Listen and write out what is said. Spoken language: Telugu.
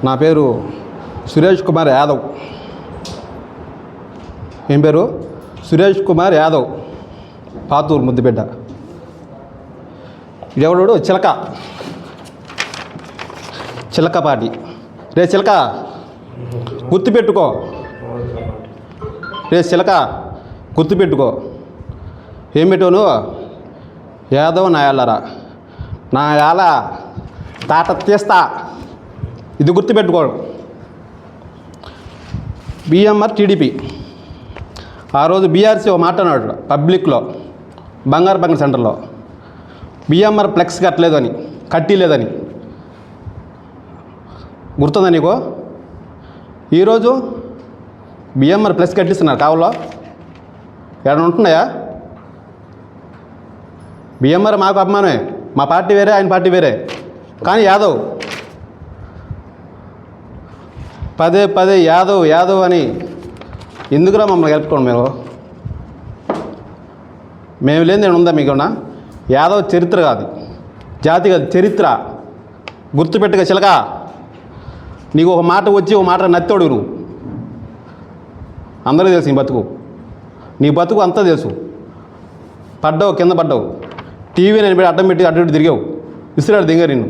నా పేరు సురేష్ కుమార్ యాదవ్. ఏం పేరు? సురేష్ కుమార్ యాదవ్, పాతూరు ముద్దుబిడ్డ. ఎవడు చిలకపాటి. రే చిలక, గుర్తుపెట్టుకో. రే చిలక, గుర్తుపెట్టుకో. ఏం పెట్టావు నువ్వు? యాదవ్ నా యాళ్ళరా, నా యాల తాట తీస్తా. ఇది గుర్తుపెట్టుకో. BMR TDP. ఆ రోజు బీఆర్సీ ఓ మాట అన్నాడు పబ్లిక్లో, బంగారు సెంటర్లో, బిఎంఆర్ ఫ్లెక్స్ కట్టిలేదని. గుర్తుందా నీకు? ఈరోజు బిఎంఆర్ ప్లస్ కట్టిస్తున్నారు కావులో. ఏమైనా ఉంటున్నాయా? బిఎంఆర్ మాకు అభిమానమే, మా పార్టీ వేరే, ఆయన పార్టీ వేరే. కానీ యాదవ్ పదే యాదవ్ అని ఎందుకురా మమ్మల్ని గెలుపుకోండి? మేము లేని నేను ఉందా మీకున్నా? యాదవ్ చరిత్ర కాదు, జాతి కాదు, చరిత్ర. గుర్తుపెట్టుగా చిలక. నీకు ఒక మాట వచ్చి ఒక మాట నత్తోడు నువ్వు. అందరికీ తెలుసు నీ బతుకు అంతా తెలుసు. పడ్డావు, కింద పడ్డావు, టీవీ నేను అడ్డం పెట్టి అడ్డు తిరిగావు, విసిరాడు దింగారు నిన్ను.